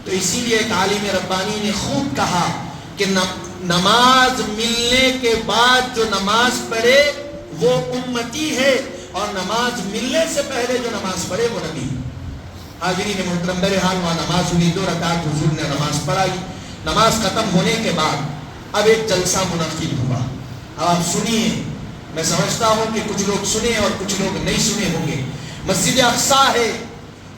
تو اسی لیے ایک عالم ربانی نے خوب کہا کہ نماز ملنے کے بعد جو نماز پڑھے وہ امتی ہے، اور نماز ملنے سے پہلے جو نماز پڑھے وہ نبی۔ حاضرین محترم، بہرحال وہاں نماز ہوئی، 2 رکعت حضور نے نماز پڑھائی۔ نماز ختم ہونے کے بعد اب ایک جلسہ منعقد ہوا. اب آپ سنیے، میں سمجھتا ہوں کہ کچھ لوگ سنے اور کچھ لوگ نہیں سنے ہوں گے. مسجد اقصیٰ ہے،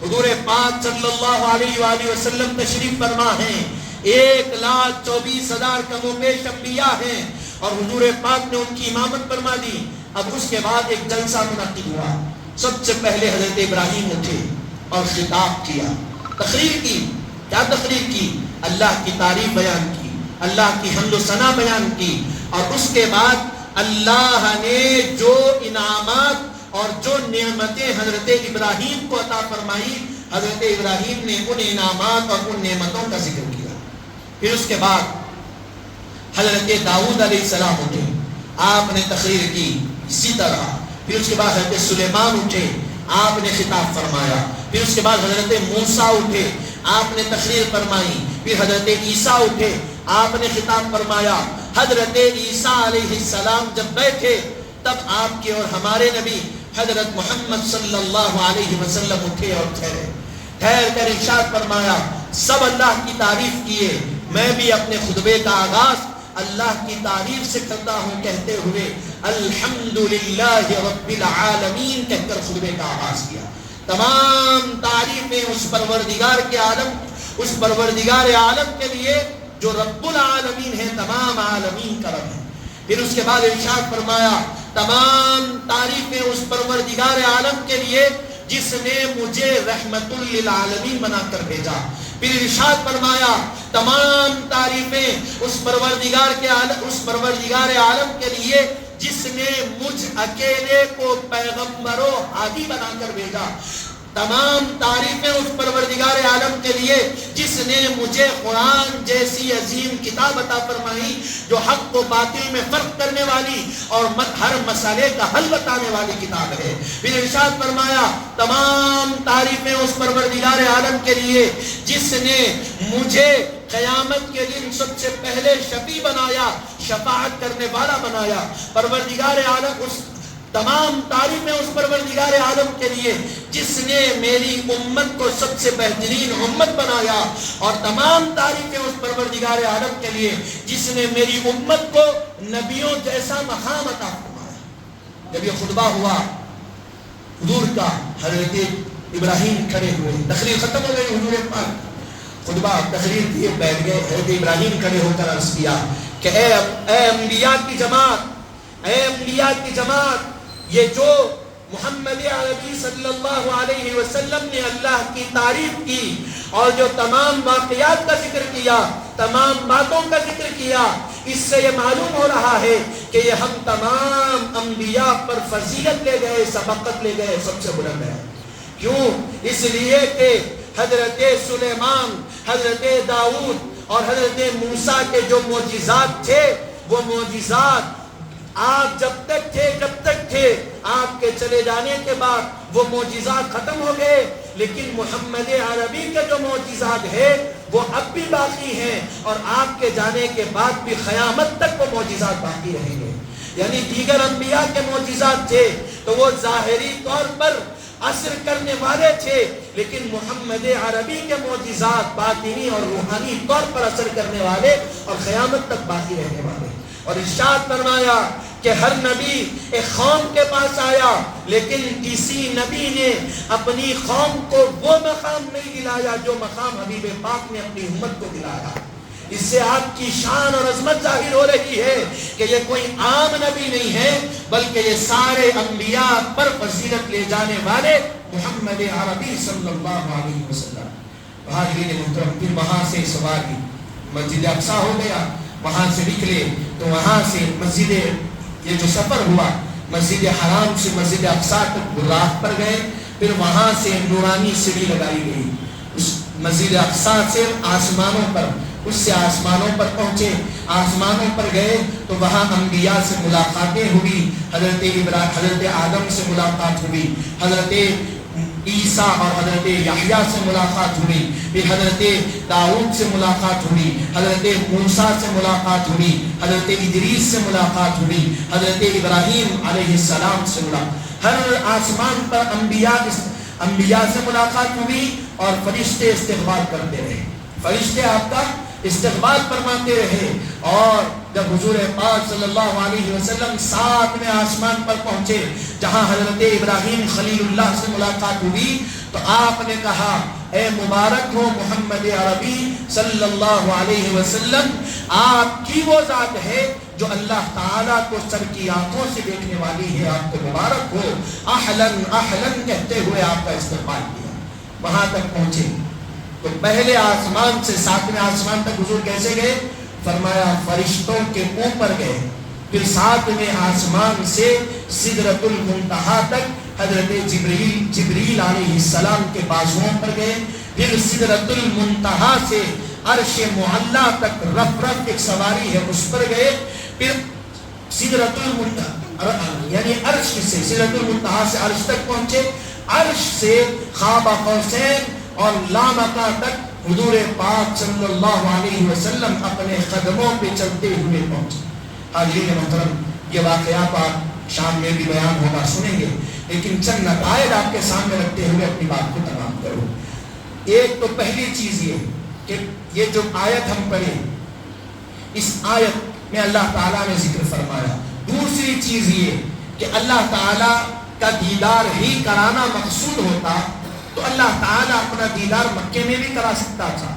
حضور پاک صلی اللہ علیہ وآلہ وسلم تشریف فرما ہیں، 1,24,000 کم و بیش انبیاء ہیں اور حضور پاک نے ان کی امامت فرما دی. اب اس کے بعد ایک جلسہ منعقد ہوا. سب سے پہلے حضرت ابراہیم اٹھے اور خطاب کیا، تقریر کی. کیا تقریر کی؟ اللہ کی تعریف بیان کی، اللہ کی حمد و ثنا بیان کی. اور اس کے بعد اللہ نے جو انعامات اور جو نعمتیں حضرت ابراہیم کو عطا فرمائی، حضرت ابراہیم نے ان انعامات اور ان نعمتوں کا ذکر کیا. پھر اس کے بعد حضرت داؤد علیہ السلام اٹھے، آپ نے تقریر کی اسی طرح. پھر اس کے بعد حضرت سلیمان اٹھے، آپ نے خطاب فرمایا. پھر اس کے بعد حضرت موسیٰ اٹھے، آپ نے تقریر فرمائی. پھر حضرت عیسیٰ اٹھے، آپ نے خطاب فرمایا. حضرت عیسیٰ علیہ السلام جب بیٹھے تب آپ کے اور ہمارے نبی حضرت محمد صلی اللہ علیہ وسلم اٹھے اور ٹھہر کر ارشاد فرمایا، سب اللہ کی تعریف کیے، میں بھی اپنے خطبے کا آغاز اللہ کی تعریف سے کرتا ہوں کہتے ہوئے الحمدللہ رب العالمین کہہ کر خطبے کا آغاز کیا. تمام تعریفیں اس پروردگار کے عالم، اس پروردگار عالم کے لیے جو رب العالمین ہے، تمام عالمین کا رب ہے. پھر اس کے بعد ارشاد فرمایا، تمام تعریفیں اس پروردگار عالم کے لیے جس نے مجھے رحمت للعالمین بنا کر بھیجا. پھر ارشاد فرمایا، تمام تعریفیں اس پروردگار عالم کے لیے جس نے مجھ اکیلے کو پیغمبر و ہادی بنا کر بھیجا. تمام تعریفیں اس پروردگار عالم کے لیے جس نے مجھے قرآن جیسی عظیم کتاب عطا فرمائی جو حق و باطل میں فرق کرنے والی اور ہر مسئلے کا حل بتانے والی کتاب ہے. پھر ارشاد فرمایا، تمام تعریفیں اس پروردگار عالم کے لیے جس نے مجھے قیامت کے دن سب سے پہلے شفیع بنایا، شفاعت کرنے والا بنایا. پروردگار عالم تمام تعریفیں اس پروردگار عالم کے لیے جس نے میری امت کو سب سے بہترین امت بنایا، اور تمام تعریفیں اس پروردگار عالم کے لیے جس نے میری امت کو نبیوں جیسا مقام عطا فرمایا. جب یہ خطبہ ہوا حضور کا، حضرت ابراہیم کھڑے ہوئے، تقریر ختم ہو گئی، حضور پاک خطبہ تقریر دیے بیٹھ گئے. حضرت ابراہیم کھڑے ہو کر عرض کیا کہ اے انبیاء کی جماعت، اے انبیاء کی جماعت، یہ جو محمد عربی صلی اللہ علیہ وسلم نے اللہ کی تعریف کی اور جو تمام واقعات کا ذکر کیا، تمام باتوں کا ذکر کیا، اس سے یہ معلوم ہو رہا ہے کہ یہ ہم تمام انبیاء پر فضیلت لے گئے، سبقت لے گئے، سب سے بلند ہے. کیوں؟ اس لیے کہ حضرت سلیمان، حضرت داؤد اور حضرت موسیٰ کے جو معجزات تھے، وہ معجزات آپ جب تک تھے آپ کے چلے جانے کے بعد وہ معجزات ختم ہو گئے، لیکن محمد عربی کے جو معجزات ہیں وہ اب بھی باقی ہیں اور آپ کے جانے کے بعد بھی قیامت تک وہ معجزات باقی رہیں گے. یعنی دیگر انبیاء کے معجزات تھے تو وہ ظاہری طور پر اثر کرنے والے تھے، لیکن محمد عربی کے معجزات باطنی اور روحانی طور پر اثر کرنے والے اور قیامت تک باقی رہنے والے. اور ارشاد فرمایا کہ ہر نبی ایک قوم کے پاس آیا، لیکن کسی نبی نے اپنی قوم کو وہ مقام نہیں دلایا جو مقام حبیب پاک نے اپنی امت کو دلایا. اس سے آپ کی شان اور عظمت ظاہر ہو رہی ہے کہ یہ کوئی عام نبی نہیں ہے، بلکہ یہ سارے انبیاء پر فضیلت لے جانے والے محمد عربی صلی اللہ علیہ وسلم. حاضرین محترم، پھر وہاں سے سواری مسجد اقصیٰ ہو گیا، وہاں سے نکلے تو وہاں سے مسجد، یہ جو سفر ہوا مسجد حرام سے مسجد اقصیٰ تک راہ پر گئے. پھر وہاں سے نورانی سیڑھی لگائی گئی اس مسجد اقصیٰ سے آسمانوں پر، اس سے آسمانوں پر پہنچے، آسمانوں پر گئے تو وہاں انبیاء سے ملاقاتیں ہوئی. حضرت آدم سے ملاقات ہوئی، حضرت عیسیٰ اور حضرت یحییٰ سے ملاقات ہوئی، پھر حضرت داؤد سے ملاقات ہوئی، حضرت موسیٰ سے ملاقات ہوئی، حضرت ادریس سے ملاقات ہوئی، حضرت ابراہیم علیہ السلام سے ملاقات. ہر آسمان پر انبیاء سے ملاقات ہوئی اور فرشتے استقبال کرتے رہے. فرشتے آپ کا استقبال فرماتے رہے، اور جب حضور پاک صلی اللہ علیہ وسلم 7ویں آسمان پر پہنچے جہاں حضرت ابراہیم خلیل اللہ سے ملاقات ہوئی، تو آپ نے کہا اے مبارک ہو محمد عربی صلی اللہ علیہ وسلم، آپ کی وہ ذات ہے جو اللہ تعالیٰ کو سر کی آنکھوں سے دیکھنے والی ہے، آپ کو مبارک ہو، اہلاً اہلاً کہتے ہوئے آپ کا استقبال کیا۔ وہاں تک پہنچے تو پہلے آسمان سے 7ویں آسمان تک حضور کیسے گئے؟ فرمایا فرشتوں کے اوپر گئے، پھر 7ویں آسمان سے سدرۃ المنتہا تک حضرت جبریل علیہ السلام کے بازوؤں پر گئے، پھر سدرۃ المنتہا سے عرش معلیٰ تک رف ایک سواری ہے اس پر گئے، پھر سدرۃ المنتہا یعنی عرش سے سدرۃ المنتہا سے عرش تک پہنچے، عرش سے خواب قوسین اور لامکہ تک حضور پاک صلی اللہ علیہ وسلم اپنے قدموں پہ چلتے ہوئے پہنچے۔ حاضرین محترم، یہ واقعات آپ شام میں بھی بیان ہوگا، سنیں گے، لیکن چند نتائج آپ کے سامنے رکھتے ہوئے اپنی بات کو تمام کروں۔ ایک تو پہلی چیز یہ کہ یہ جو آیت ہم پڑھیں، اس آیت میں اللہ تعالیٰ نے ذکر فرمایا۔ دوسری چیز یہ کہ اللہ تعالیٰ کا دیدار ہی کرانا مقصود ہوتا تو اللہ تعالیٰ اپنا دیدار مکے میں بھی کرا سکتا تھا۔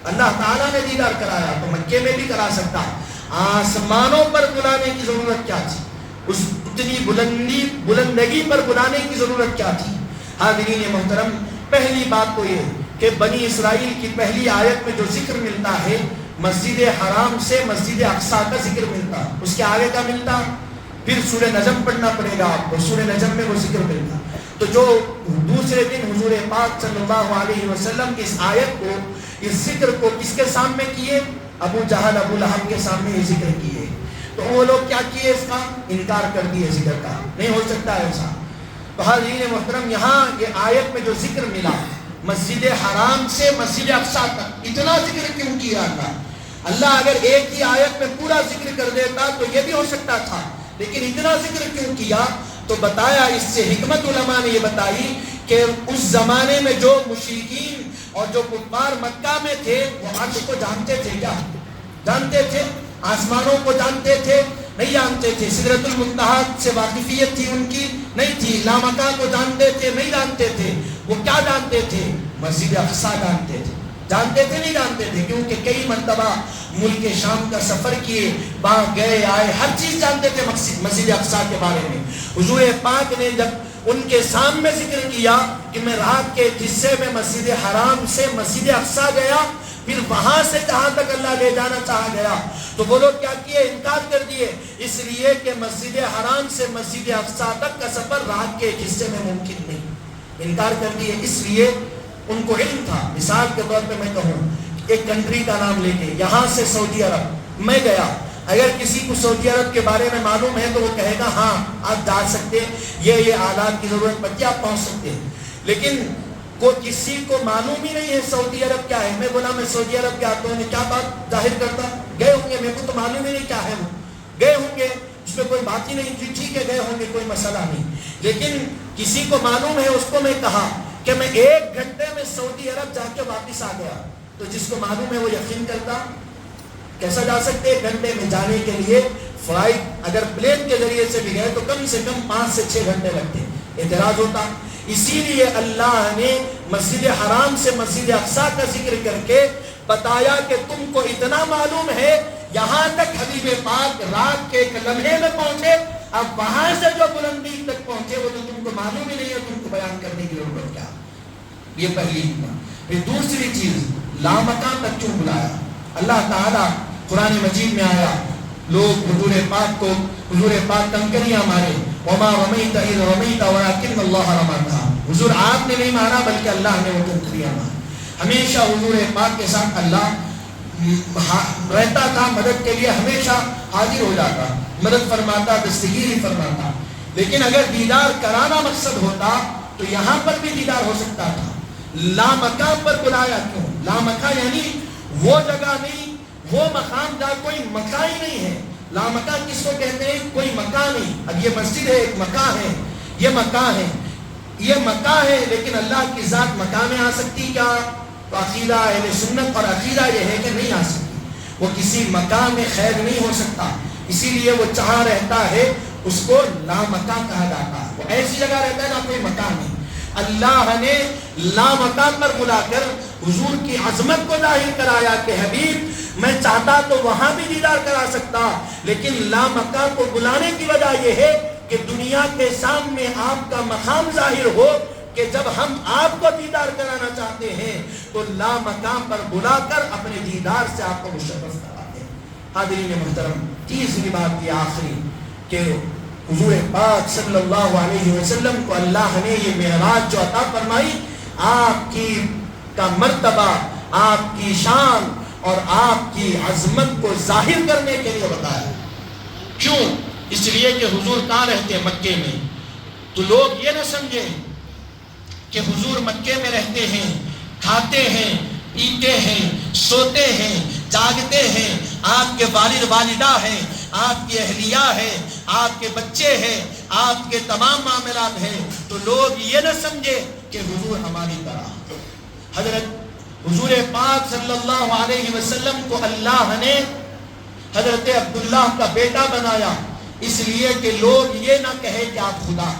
اللہ تعالیٰ نے دیدار کرایا تو مکے میں بھی کرا سکتا۔ آسمانوں پر بلانے کی ضرورت کیا تھی؟ اس اتنی بلندگی پر بلانے کی ضرورت کیا تھی؟ حاضرین محترم، پہلی بات تو یہ کہ بنی اسرائیل کی پہلی آیت میں جو ذکر ملتا ہے مسجد حرام سے مسجد اقصیٰ کا ذکر ملتا، اس کے آگے کا ملتا، پھر سورہ نجم پڑھنا پڑے گا آپ کو، سورہ نجم میں وہ ذکر ملتا۔ تو جو دوسرے دن حضور پاک صلی اللہ علیہ وسلم اس آیت کو، اس ذکر کو کس کے سامنے کیے؟ ابو جہل ابو لہب کے سامنے یہ ذکر کیے، تو وہ لوگ کیا کیے؟ اس کا انکار کر دیے، ذکر کا نہیں ہو سکتا ایسا۔ تو حاضرین محترم، یہاں یہ آیت میں جو ذکر ملا مسجد حرام سے مسجد اقصیٰ تک، اتنا ذکر کیوں کیا اللہ؟ اگر ایک ہی آیت میں پورا ذکر کر دیتا تو یہ بھی ہو سکتا تھا، لیکن اتنا ذکر کیوں کیا؟ تو بتایا، اس سے حکمت علماء نے یہ بتائی کہ اس زمانے میں جو مشرکین اور جو کفار مکہ میں تھے وہ عرش کو جانتے تھے کیا؟ جانتے تھے؟ آسمانوں کو جانتے تھے؟ نہیں جانتے تھے۔ سدرۃ المنتہا سے واقفیت تھی ان کی؟ نہیں تھی۔ لامکہ کو جانتے تھے؟ نہیں جانتے تھے۔ وہ کیا جانتے تھے؟ مسجد اقصیٰ جانتے تھے۔ جانتے تھے نہیں جانتے تھے، کیونکہ کئی مرتبہ ملک شام کا سفر کیے، وہاں گئے آئے، ہر چیز جانتے تھے مسجد اقصیٰ کے بارے میں۔ حضور پاک نے جب ان کے سامنے ذکر کیا کہ میں رات کے ایک حصے میں مسجد حرام سے مسجد اقصیٰ گیا، پھر وہاں سے جہاں تک اللہ لے جانا چاہا گیا، تو وہ لوگ کیا کیے؟ انکار کر دیے، اس لیے کہ مسجد حرام سے مسجد اقصیٰ تک کا سفر رات کے ایک حصے میں ممکن نہیں، انکار کر دیے۔ اس لیے ان کو علم تھا۔ مثال کے طور پہ میں کہوں، ایک کنٹری کا نام لے کے، یہاں سے سعودی عرب میں گیا، اگر کسی کو سعودی عرب کے بارے میں معلوم ہے تو وہ کہے گا ہاں آپ جا سکتے ہیں، یہ آلات کی ضرورت پڑتی ہے، آپ پہنچ سکتے ہیں۔ لیکن کسی کو معلوم ہی نہیں ہے سعودی عرب کیا ہے، میں بولا میں سعودی عرب کے آتا ہوں، کیا بات ظاہر کرتا؟ گئے ہوں گے، میرے کو تو معلوم ہی نہیں کیا ہے، وہ گئے ہوں گے، اس میں کوئی بات ہی نہیں تھی، ٹھیک ہے گئے ہوں گے، کوئی مسئلہ نہیں۔ لیکن کسی کو معلوم ہے، اس کو میں کہا کہ میں 1 گھنٹے میں سعودی عرب جا کے واپس آ گیا، تو جس کو معلوم ہے وہ یقین کرتا۔ کیسا جا سکتے 1 گھنٹے میں؟ جانے کے لیے فلائٹ اگر پلین کے ذریعے سے بھی گئے تو کم سے کم 5 سے 6 گھنٹے لگتے، اعتراض ہوتا۔ اسی لیے اللہ نے مسجد حرام سے مسجد اقصیٰ کا ذکر کر کے بتایا کہ تم کو اتنا معلوم ہے، یہاں تک حبیب پاک رات کے ایک لمحے میں پہنچے، اب وہاں سے جو بلندی تک پہنچے وہ تو تم کو معلوم ہی نہیں ہے، تم کو بیان کرنے کی ضرورت کیا؟ یہ پہلی حکمت۔ پھر دوسری چیز، لامکان تک کیوں بلایا؟ اللہ تعالیٰ قرآن مجید میں آیا، لوگ حضور پاک کنکریاں مارے، وما رمیت اذ رمیت ولکن اللہ رماتا، حضور آپ نے نہیں مارا بلکہ اللہ نے وہ کنکریاں ماری۔ ہمیشہ حضور پاک کے ساتھ اللہ رہتا تھا، مدد کے لیے ہمیشہ حاضر ہو جاتا، مدد فرماتا، دستگیری فرماتا۔ لیکن اگر دیدار کرانا مقصد ہوتا تو یہاں پر بھی دیدار ہو سکتا تھا۔ لامکان پر بلایا کیوں؟ لامکان یعنی وہ جگہ نہیں، وہ مقام جہاں کوئی مکان ہی نہیں ہے۔ لامکان کس کو کہتے ہیں؟ کوئی مکان نہیں۔ اب یہ مسجد ہے، ایک مکان ہے، یہ مکان ہے، یہ مکان ہے، لیکن اللہ کی ذات مکان میں آ سکتی کیا؟ تو عقیدہ اہل سنت اور عقیدہ یہ ہے کہ نہیں آ سکتی، وہ کسی مکان میں خیر نہیں ہو سکتا، اسی لیے وہ جہاں رہتا ہے اس کو لامکان کہا جاتا ہے، وہ ایسی جگہ رہتا ہے نہ کوئی مکان نہیں۔ اللہ نے لامکان پر بلا کر حضور کی عظمت کو ظاہر کرایا کہ حبیب میں چاہتا تو وہاں بھی دیدار کرا سکتا، لیکن لامکان کو بلانے کی وجہ یہ ہے کہ دنیا کے سامنے آپ کا مقام ظاہر ہو کہ جب ہم آپ کو دیدار کرانا چاہتے ہیں تو لامکان پر بلا کر اپنے دیدار سے آپ کو مشرف کراتے ہیں۔ حاضرین محترم، تیسری بات یہ آخری کہ حضور پاک صلی اللہ علیہ وسلم کو اللہ نے یہ معراج جو عطا فرمائی، آپ کی کا مرتبہ، آپ کی شان اور آپ کی عظمت کو ظاہر کرنے کے لیے بتایا۔ کیوں؟ اس لیے کہ حضور کہاں رہتے ہیں؟ مکے میں، تو لوگ یہ نہ سمجھیں کہ حضور مکے میں رہتے ہیں، کھاتے ہیں، پیتے ہیں، سوتے ہیں، جاگتے ہیں، آپ کے والد والدہ ہیں، آپ کی اہلیہ ہے، آپ کے بچے ہیں، آپ کے تمام معاملات ہیں، تو لوگ یہ نہ سمجھے کہ حضور ہماری طرح۔ حضرت حضور پاک صلی اللہ علیہ وسلم کو اللہ نے حضرت عبداللہ کا بیٹا بنایا، اس لیے کہ لوگ یہ نہ کہے کہ آپ خدا،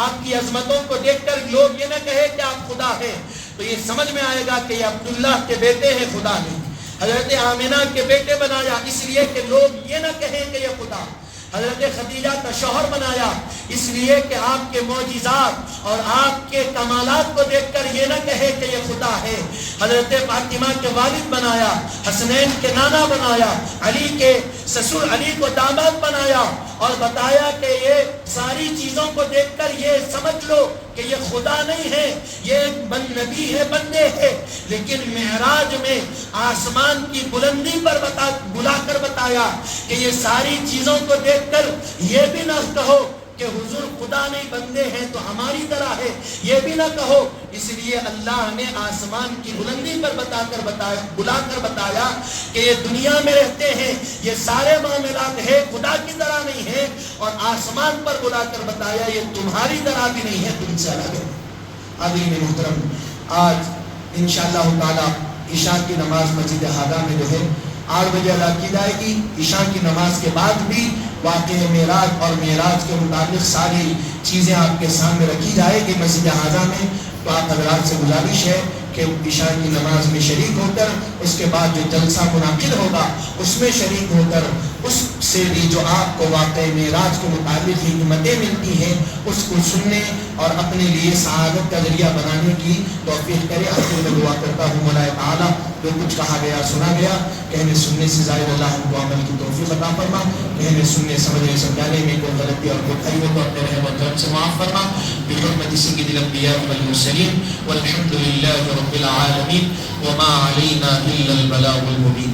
آپ کی عظمتوں کو دیکھ کر لوگ یہ نہ کہے کہ آپ خدا ہیں، تو یہ سمجھ میں آئے گا کہ یہ عبداللہ کے بیٹے ہیں، خدا نہیں۔ حضرت آمنہ کے بیٹے بنایا اس لیے کہ لوگ یہ نہ کہیں کہ یہ خدا۔ حضرت خدیجہ کا شوہر بنایا اس لیے کہ آپ کے معجزات اور آپ کے کمالات کو دیکھ کر یہ نہ کہے کہ یہ خدا ہے۔ حضرت فاطمہ کے والد بنایا، حسنین کے نانا بنایا، علی کے سسر علی کو داماد بنایا، اور بتایا کہ یہ ساری چیزوں کو دیکھ کر یہ سمجھ لو کہ یہ خدا نہیں ہے، یہ ایک نبی ہے، بندے ہے۔ لیکن معراج میں آسمان کی بلندی پر بلا کر بتایا کہ یہ ساری چیزوں کو دیکھ کر یہ بھی نہ کہو کہ حضور خدا نہیں، بندے ہیں تو ہماری طرح ہے، یہ بھی نہ کہو۔ اس لیے اللہ نے آسمان کی بلندی پر بلا کر بتایا کہ یہ دنیا میں رہتے ہیں، یہ سارے معاملات ہے، خدا کی طرح نہیں ہے، اور آسمان پر بلا کر بتایا یہ تمہاری طرح بھی نہیں ہے، تم سے الگ ہے۔ حاضرین محترم، آج انشاءاللہ تعالی عشاء کی نماز مسجد حاضہ میں جو ہے 8 بجے ادا کی جائے گی۔ عشاء کی نماز کے بعد بھی واقعہ معراج اور معراج کے متعلق ساری چیزیں آپ کے سامنے رکھی جائے گی مسجد حاضہ میں، تو آپ حضرات سے گزارش ہے کہ عشاء کی نماز میں شریک ہو کر اس کے بعد جو جلسہ منعقد ہوگا اس میں شریک ہو کر اس سے بھی جو آپ کو واقعہ معراج کے متعلق حکمتیں ملتی ہیں اس کو سننے اور اپنے لیے سعادت کا ذریعہ بنانے کی توفیق کرے۔ آخر میں دعا کرتا ہوں مولا تعالیٰ جو کچھ کہا گیا سنا گیا کہنے سننے سے زائد اللہ ہم کو عمل کی توفیق عطا فرما، کہنے سننے سمجھنے سمجھانے میں کوئی غلطی اور کوئی ہو تو اپنے رحم و کرم سے معاف فرما، بحرمت سید الانبیاء والمرسلین، والحمد للہ رب العالمین، وما علینا الا البلاغ المبین۔